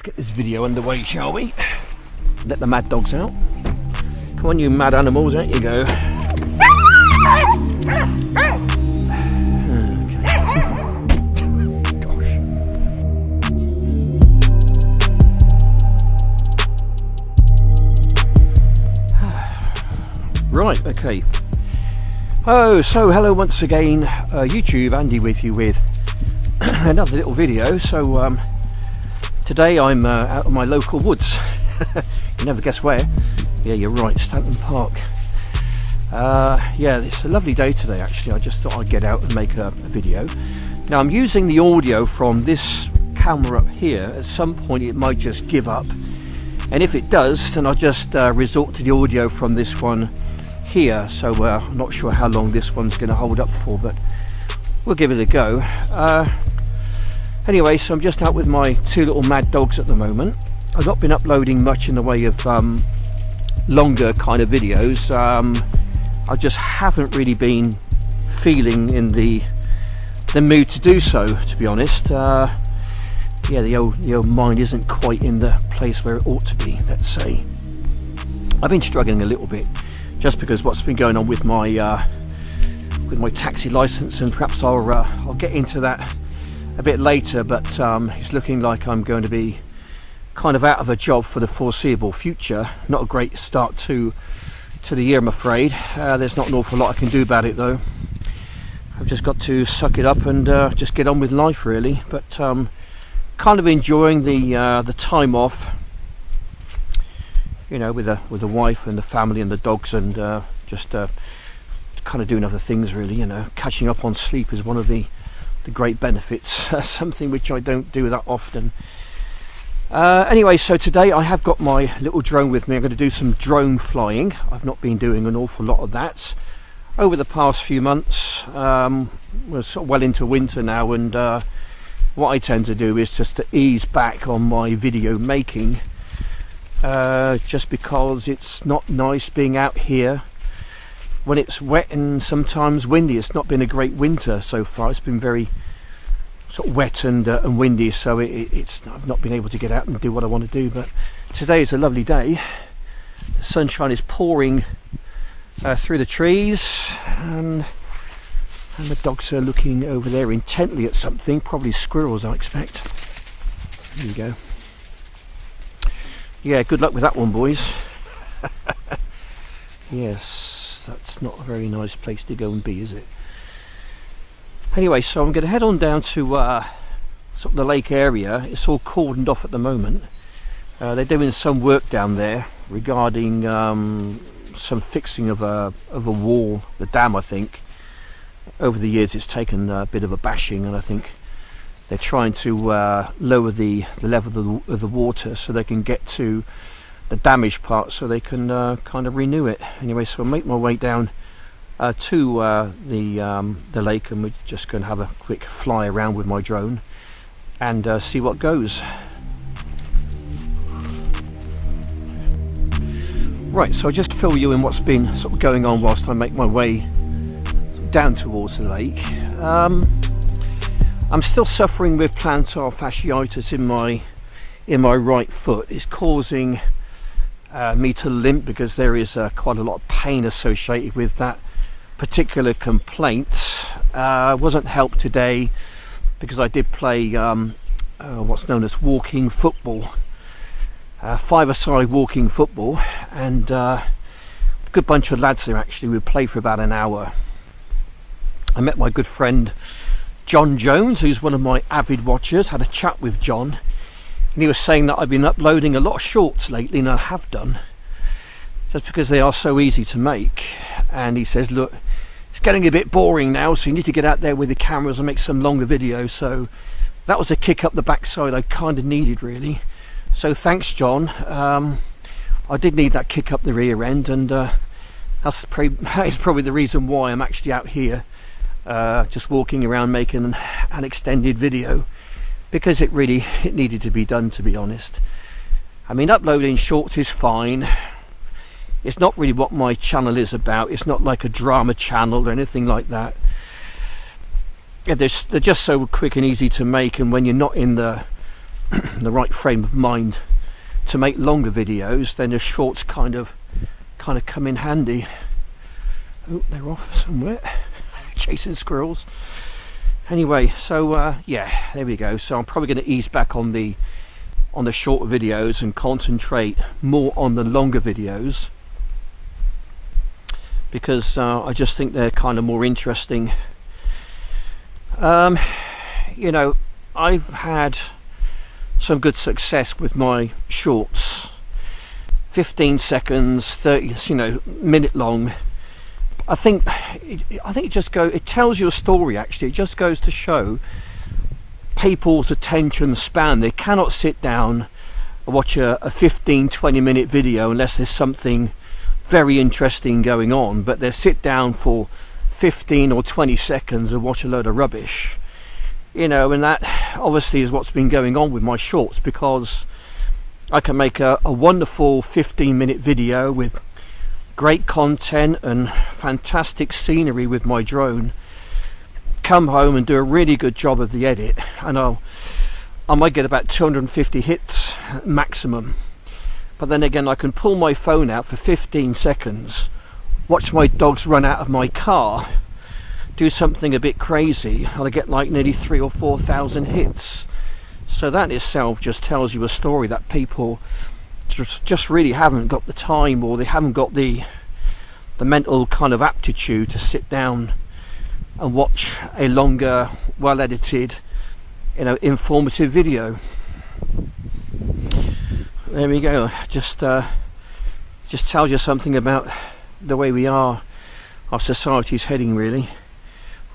get this video underway, shall we? Let the mad dogs out. Come on, you mad animals, out you go. Okay. Gosh. Right, okay. Oh, so hello once again, YouTube, Andy with you with another little video. So today I'm out of my local woods. You never guess where. Yeah, you're right, Stanton Park. Yeah, it's a lovely day today actually. I just thought I'd get out and make a video. Now I'm using the audio from this camera up here. At some point it might just give up, and if it does, then I'll just resort to the audio from this one here. So I'm not sure how long this one's going to hold up for, but we'll give it a go. Anyway, so I'm just out with my two little mad dogs at the moment. I've not been uploading much in the way of longer kind of videos. I just haven't really been feeling in the mood to do so, to be honest. Yeah, the old mind isn't quite in the place where it ought to be, let's say. I've been struggling a little bit just because what's been going on with my taxi license, and perhaps I'll get into that a bit later, but it's looking like I'm going to be kind of out of a job for the foreseeable future. Not a great start to the year, I'm afraid. There's not an awful lot I can do about it though. I've just got to suck it up and just get on with life really, but kind of enjoying the time off, you know, with the wife and the family and the dogs, and just kind of doing other things really. You know, catching up on sleep is one of the great benefits, something which I don't do that often. Anyway, so today I have got my little drone with me. I'm going to do some drone flying. I've not been doing an awful lot of that over the past few months. We're sort of well into winter now, and what I tend to do is just to ease back on my video making, just because it's not nice being out here when it's wet and sometimes windy. It's not been a great winter so far. It's been very sort of wet and windy, so I've not been able to get out and do what I want to do. But today is a lovely day. The sunshine is pouring through the trees, and the dogs are looking over there intently at something, probably squirrels I expect. There you go. Yeah, good luck with that one, boys. Yes, that's not a very nice place to go and be, is it? Anyway, so I'm going to head on down to sort of the lake area. It's all cordoned off at the moment. They're doing some work down there regarding some fixing of a wall, the dam, I think. Over the years it's taken a bit of a bashing, and I think they're trying to lower the level of the water so they can get to the damaged part, so they can kind of renew it. Anyway, so I'll make my way down to the lake, and we're just going to have a quick fly around with my drone and see what goes. Right, so I'll just fill you in what's been sort of going on whilst I make my way down towards the lake. I'm still suffering with plantar fasciitis in my right foot. It's causing me to limp because there is quite a lot of pain associated with that particular complaint. Wasn't helped today because I did play what's known as walking football, five-a-side walking football, and a good bunch of lads there actually. We played for about an hour. I met my good friend John Jones, who's one of my avid watchers. Had a chat with John, and he was saying that I've been uploading a lot of shorts lately, and I have done, just because they are so easy to make. And he says, look, it's getting a bit boring now, so you need to get out there with the cameras and make some longer videos. So that was a kick up the backside I kind of needed really. So thanks, John. I did need that kick up the rear end, and that's probably the reason why I'm actually out here just walking around making an extended video, because it needed to be done, to be honest. I mean, uploading shorts is fine. It's not really what my channel is about. It's not like a drama channel or anything like that. Yeah, they're just so quick and easy to make, and when you're not in the the right frame of mind to make longer videos, then the shorts kind of come in handy. Oh, they're off somewhere chasing squirrels. Anyway, so yeah, there we go. So I'm probably going to ease back on the shorter videos and concentrate more on the longer videos, because I just think they're kind of more interesting. You know, I've had some good success with my shorts, 15 seconds, 30, you know, minute long. I think it tells you a story. Actually, it just goes to show people's attention span. They cannot sit down and watch a 15-20 minute video unless there's something very interesting going on, but they sit down for 15 or 20 seconds and watch a load of rubbish, you know. And that obviously is what's been going on with my shorts, because I can make a wonderful 15-minute video with great content and fantastic scenery with my drone, come home and do a really good job of the edit, and I might get about 250 hits maximum. But then again, I can pull my phone out for 15 seconds, watch my dogs run out of my car, do something a bit crazy, and I get like nearly 3,000 or 4,000 hits. So that itself just tells you a story that people just really haven't got the time, or they haven't got the mental kind of aptitude to sit down and watch a longer, well edited, you know, informative video. There we go. Just tells you something about the way our society's heading, really.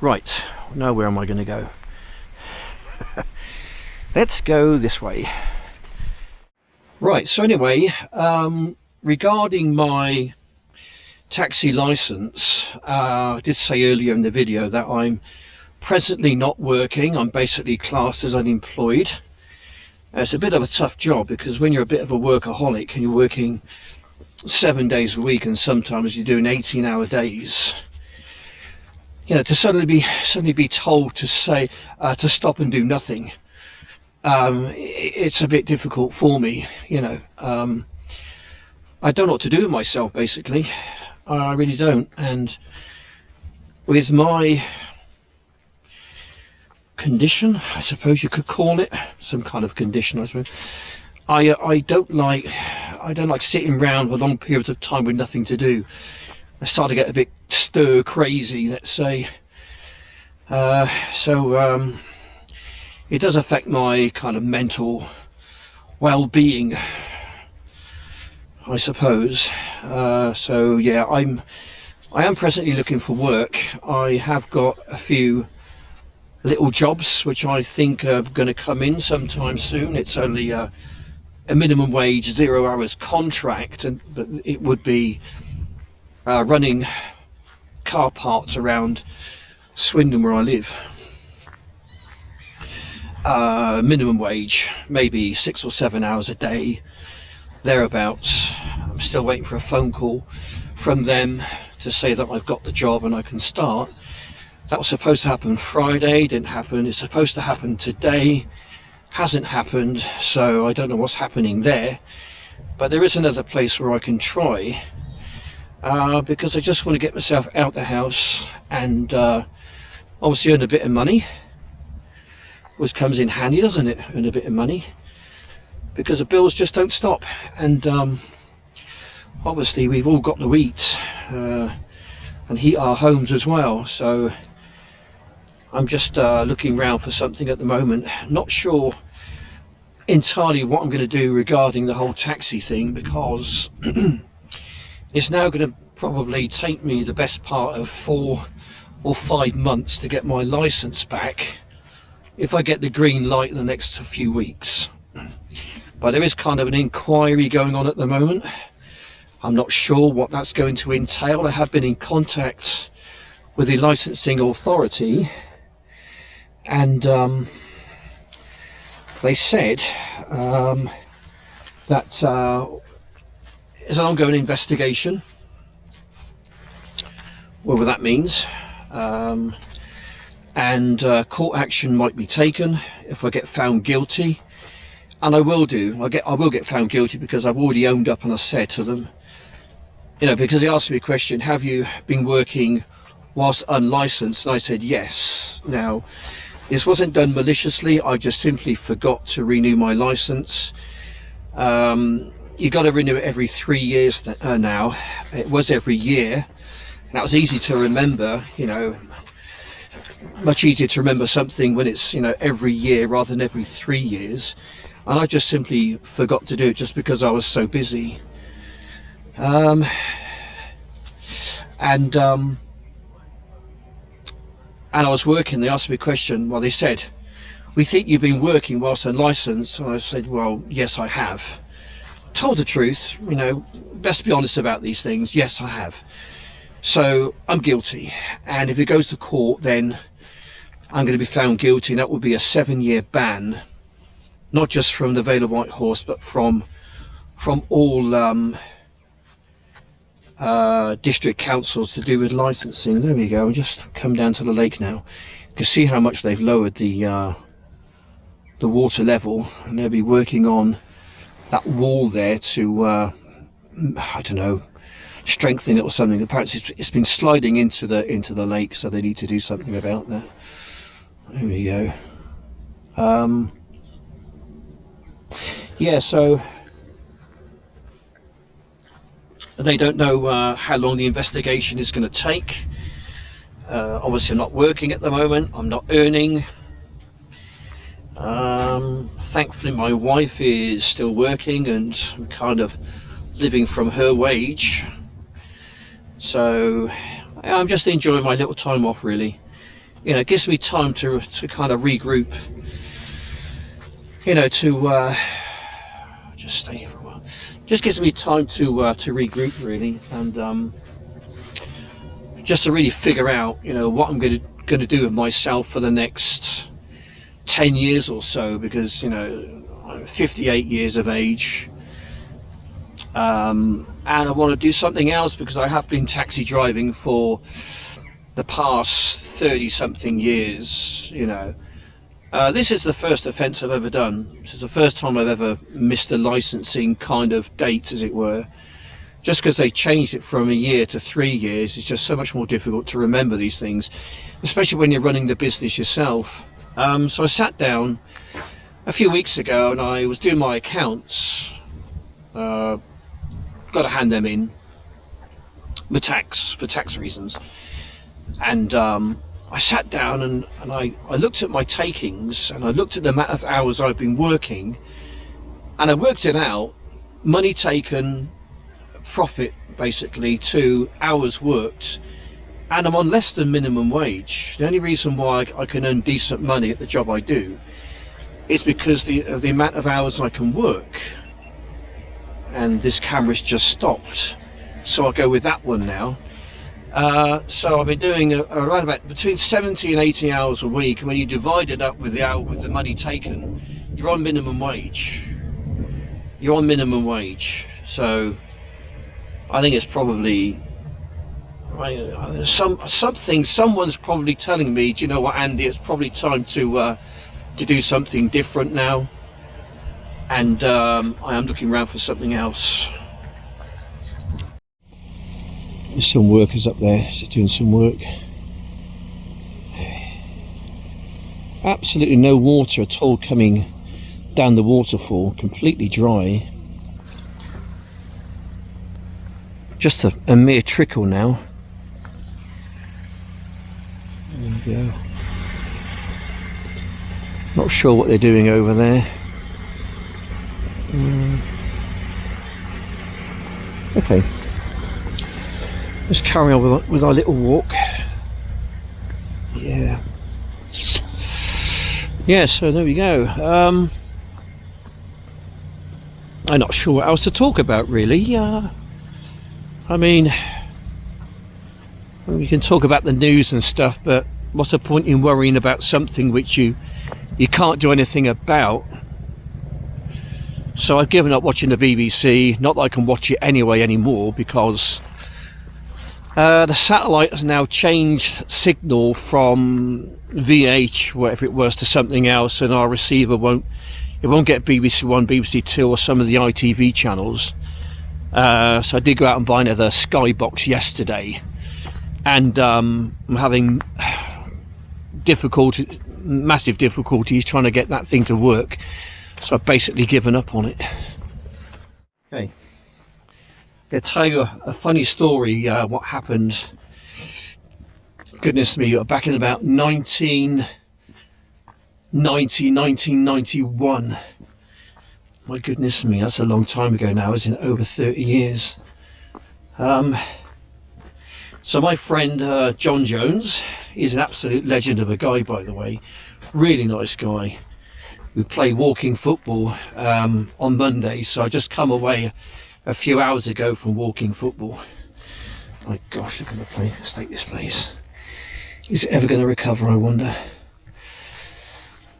Right, now where am I going to go? Let's go this way. Right, so anyway, regarding my taxi license, I did say earlier in the video that I'm presently not working. I'm basically classed as unemployed. It's a bit of a tough job, because when you're a bit of a workaholic and you're working 7 days a week, and sometimes you're doing 18-hour days, you know, to suddenly be told to say to stop and do nothing, it's a bit difficult for me, you know. I don't know what to do with myself, basically. I really don't. And with my condition, I suppose you could call it, some kind of condition, I suppose, I don't like sitting around for long periods of time with nothing to do. I start to get a bit stir crazy, let's say. So it does affect my kind of mental well-being, I suppose. So yeah, I am presently looking for work. I have got a few little jobs which I think are going to come in sometime soon. It's only a minimum wage, 0 hours contract, but it would be running car parts around Swindon, where I live. Minimum wage, maybe 6 or 7 hours a day, thereabouts. I'm still waiting for a phone call from them to say that I've got the job and I can start. That was supposed to happen Friday, didn't happen. It's supposed to happen today, hasn't happened. So I don't know what's happening there, but there is another place where I can try, because I just want to get myself out the house and obviously earn a bit of money. Always comes in handy, doesn't it? Earn a bit of money, because the bills just don't stop. And obviously we've all got to eat and heat our homes as well. So I'm just looking around for something at the moment. Not sure entirely what I'm going to do regarding the whole taxi thing, because it's now going to probably take me the best part of 4 or 5 months to get my license back, if I get the green light in the next few weeks. But there is kind of an inquiry going on at the moment. I'm not sure what that's going to entail. I have been in contact with the licensing authority, and they said that it's an ongoing investigation, whatever that means, and court action might be taken if I get found guilty, and I will do. I will get found guilty because I've already owned up and I said to them, you know, because they asked me a question, have you been working whilst unlicensed? And I said yes. Now, this wasn't done maliciously. I just simply forgot to renew my license. You got to renew it every 3 years now. It was every year. And that was easy to remember, you know, much easier to remember something when it's, you know, every year rather than every 3 years. And I just simply forgot to do it just because I was so busy. And I was working. They asked me a question. Well, they said, we think you've been working whilst unlicensed. And I said, well, yes, I have. Told the truth, you know, best be honest about these things. Yes, I have. So I'm guilty. And if it goes to court, then I'm going to be found guilty. And that will be a 7-year ban, not just from the Vale of White Horse, but from all district councils to do with licensing. There we go. Just come down to the lake now. You can see how much they've lowered the water level, and they'll be working on that wall there to I don't know, strengthen it or something. Apparently it's been sliding into the lake, so they need to do something about that. There we go. Yeah, so they don't know how long the investigation is going to take. Obviously I'm not working at the moment, I'm not earning. Thankfully my wife is still working and I'm kind of living from her wage, so I'm just enjoying my little time off, really. You know, it gives me time to kind of regroup, you know, to just stay here for a while. Just gives me time to regroup, really, and just to really figure out, you know, what I'm going to do with myself for the next 10 years or so, because, you know, I'm 58 years of age, and I want to do something else because I have been taxi driving for the past 30 something years, you know. This is the first offence I've ever done. This is the first time I've ever missed a licensing kind of date, as it were. Just because they changed it from a year to 3 years, it's just so much more difficult to remember these things, especially when you're running the business yourself. So I sat down a few weeks ago and I was doing my accounts. Got to hand them in for tax reasons. And I sat down and I looked at my takings and I looked at the amount of hours I've been working, and I worked it out, money taken, profit basically, to hours worked, and I'm on less than minimum wage. The only reason why I can earn decent money at the job I do is because of the amount of hours I can work. And this camera's just stopped, so I'll go with that one now. So I've been doing around about between 70 and 80 hours a week. When you divide it up with the money taken, you're on minimum wage. You're on minimum wage. So I think it's probably someone's probably telling me, do you know what, Andy, it's probably time to do something different now, and I am looking around for something else. There's some workers up there just doing some work. Absolutely no water at all coming down the waterfall, completely dry. Just a mere trickle now. There we go. Not sure what they're doing over there. Okay, let's carry on with our little walk. Yeah, so there we go. I'm not sure what else to talk about, really. I mean, we can talk about the news and stuff, but what's the point in worrying about something which you can't do anything about? So I've given up watching the BBC. Not that I can watch it anymore, because the satellite has now changed signal from VH, whatever it was, to something else, and our receiver won't it won't get BBC One, BBC Two, or some of the ITV channels. So I did go out and buy another Skybox yesterday, and I'm having massive difficulties trying to get that thing to work. So I've basically given up on it. Okay, I'll tell you a funny story. What happened? Goodness me, back in about 1991. My goodness me, that's a long time ago now, isn't it? Over 30 years. So my friend John Jones, he's an absolute legend of a guy, by the way. Really nice guy. We play walking football on Monday, so I just come away a few hours ago from walking football. My gosh, look at the state this place. Is it ever going to recover, I wonder?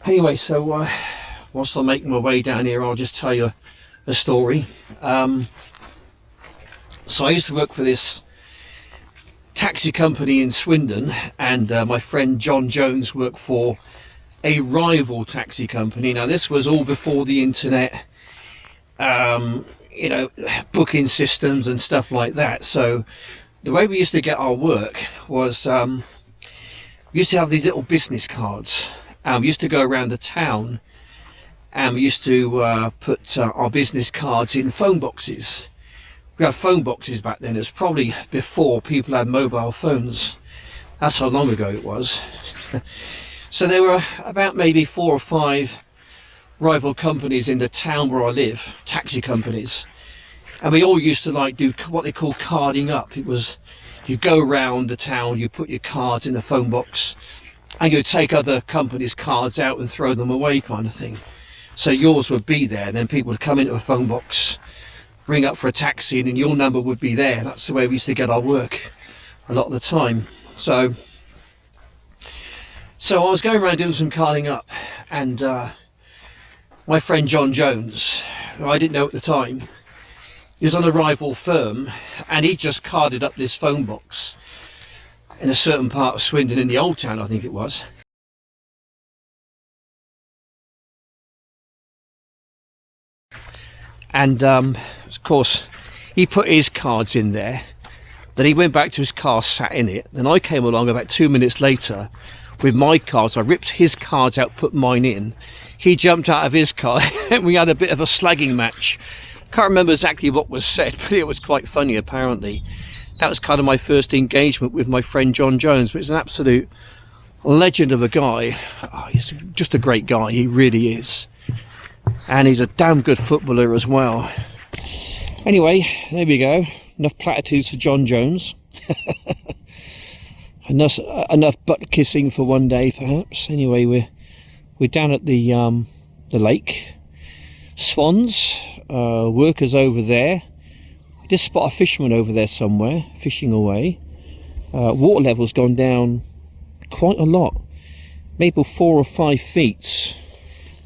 Anyway, so whilst I'm making my way down here, I'll just tell you a story. So I used to work for this taxi company in Swindon, and my friend John Jones worked for a rival taxi company. Now this was all before the internet, you know, booking systems and stuff like that. So the way we used to get our work was we used to have these little business cards, and we used to go around the town, and we used to put our business cards in phone boxes. We had phone boxes back then. It was probably before people had mobile phones. That's how long ago it was. So there were about maybe 4 or 5 rival companies in the town where I live, taxi companies, and we all used to like do what they call carding up. It was, you go around the town, you put your cards in a phone box, and you take other companies' cards out and throw them away, kind of thing. So yours would be there, and then people would come into a phone box, ring up for a taxi, and then your number would be there. That's the way we used to get our work a lot of the time. So I was going around doing some carding up, and my friend John Jones, who I didn't know at the time, he was on a rival firm, and he just carded up this phone box in a certain part of Swindon, in the Old Town, I think it was. And of course he put his cards in there, then he went back to his car, sat in it. Then I came along about 2 minutes later with my cards. I ripped his cards out, put mine in. He jumped out of his car and we had a bit of a slagging match. Can't remember exactly what was said, but it was quite funny apparently. That was kind of my first engagement with my friend John Jones, but he's an absolute legend of a guy. Oh, he's just a great guy, he really is. And he's a damn good footballer as well. Anyway, there we go. Enough platitudes for John Jones. enough butt kissing for one day, perhaps. Anyway, we're down at the lake. Swans, workers over there. We just spot a fisherman over there somewhere, fishing away. Water level's gone down quite a lot, maybe 4 or 5 feet.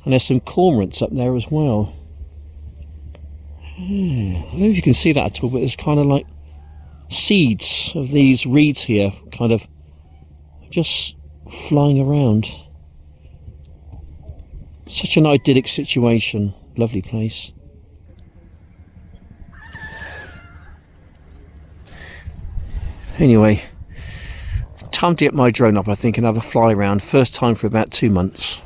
And there's some cormorants up there as well. I don't know if you can see that at all, but there's kind of like seeds of these reeds here, kind of just flying around. Such an idyllic situation. Lovely place. Anyway, time to get my drone up, I think, and have a fly around. First time for about 2 months.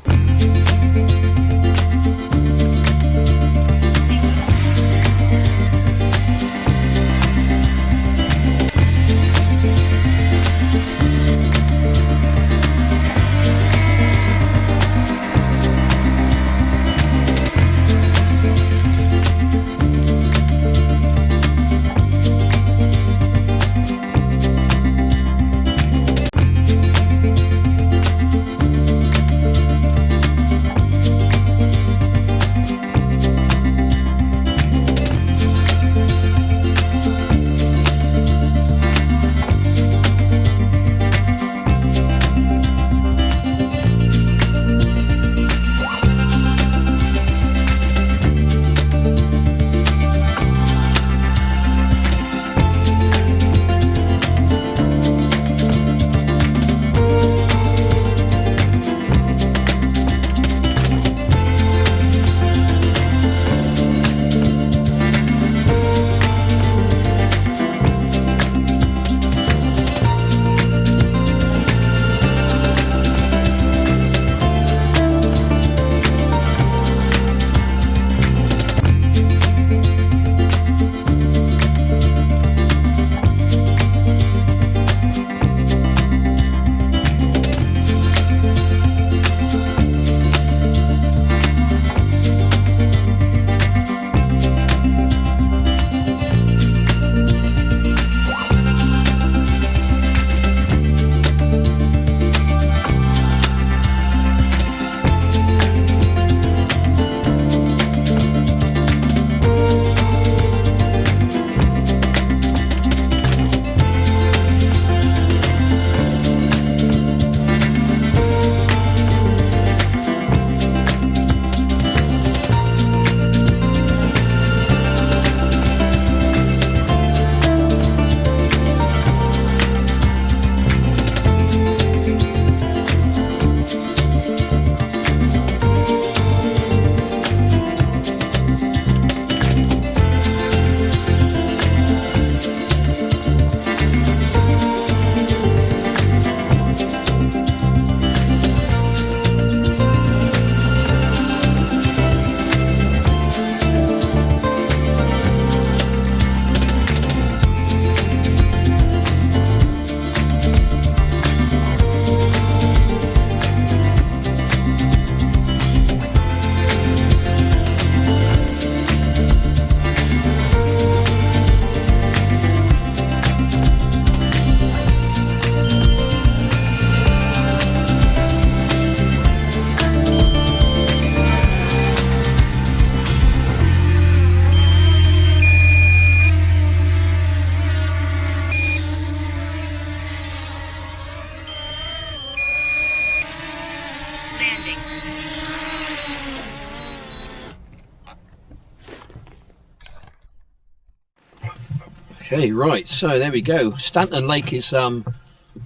Okay, right, so there we go. Stanton Lake is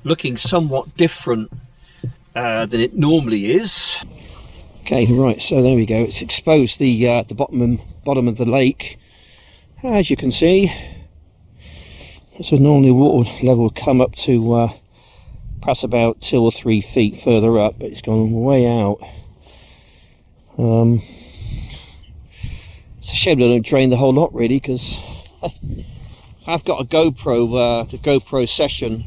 looking somewhat different than it normally is. Okay, right, so there we go. It's exposed the bottom of the lake, as you can see. So normally water level would come up to perhaps about 2 or 3 feet further up, but it's gone way out. It's a shame they don't drain the whole lot, really, because I've got a GoPro, the GoPro Session,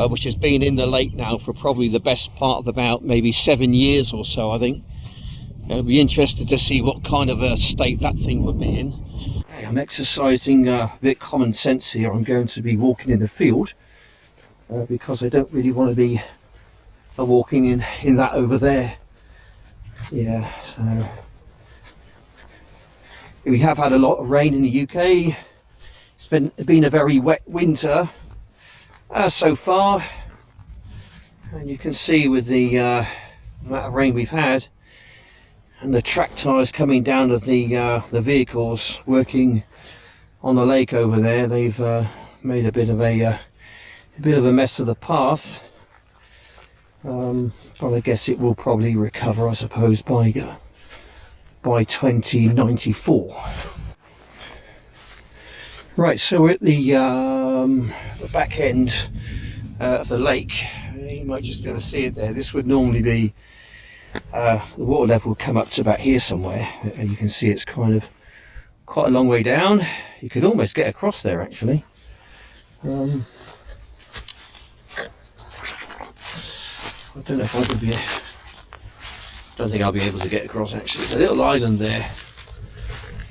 which has been in the lake now for probably the best part of about maybe 7 years or so, I think. I'd be interested to see what kind of a state that thing would be in. I'm exercising a bit common sense here. I'm going to be walking in the field because I don't really want to be walking in that over there. Yeah, so we have had a lot of rain in the UK. It's been a very wet winter so far, and you can see with the amount of rain we've had and the track tires coming down of the vehicles working on the lake over there, they've made a bit of a mess of the path. But I guess it will probably recover, I suppose, by 2094. Right, so we're at the back end of the lake. You might just be able to see it there. This would normally be the water level would come up to about here somewhere, and you can see it's kind of quite a long way down. You could almost get across there, actually. I don't know if I could don't think I'll be able to get across, actually. There's a little island there.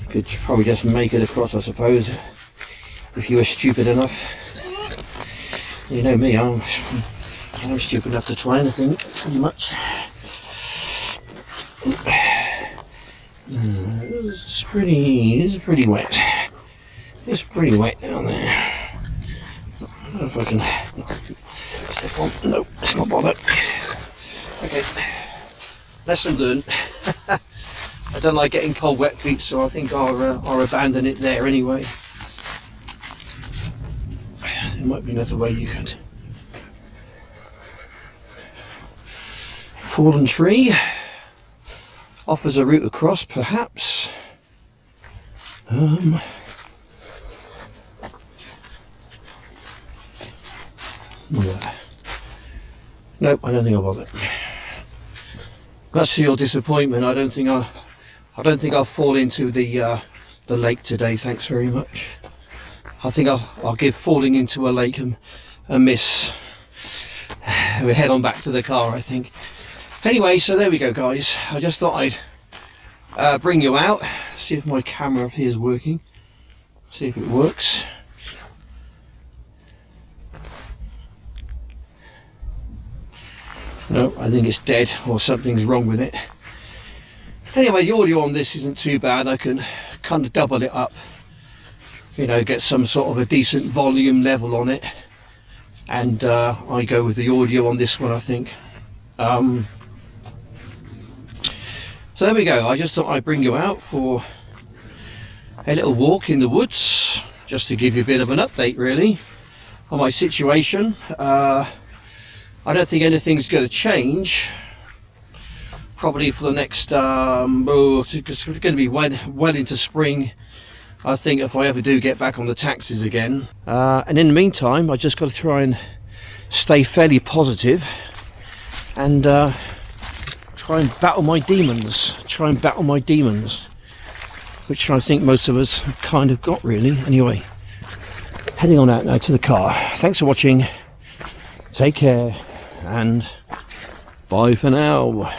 You could probably just make it across, I suppose, if you were stupid enough. You know me, I'm stupid enough to try anything, pretty much. It's pretty wet. It's pretty wet down there. I don't know if I can step on. No, it's not bothered. Okay, lesson learned. I don't like getting cold wet feet, so I think I'll abandon it there anyway. There might be another way you could. Fallen tree offers a route across, perhaps. Nope, I don't think I'll bother. Much to your disappointment, I don't think I'll fall into the lake today. Thanks very much. I think I'll give falling into a lake a miss. We'll head on back to the car, I think. Anyway, so there we go, guys. I just thought I'd bring you out, see if my camera up here is working, see if it works. No, I think it's dead, or something's wrong with it. Anyway, the audio on this isn't too bad. I can kind of double it up, you know, get some sort of a decent volume level on it, and I go with the audio on this one, I think. So there we go. I just thought I'd bring you out for a little walk in the woods, just to give you a bit of an update, really, on my situation. I don't think anything's going to change, probably for the next, it's going to be well into spring, I think, if I ever do get back on the taxis again. And in the meantime, I just got to try and stay fairly positive and try and battle my demons. Which I think most of us have kind of got, really. Anyway, heading on out now to the car. Thanks for watching. Take care and bye for now.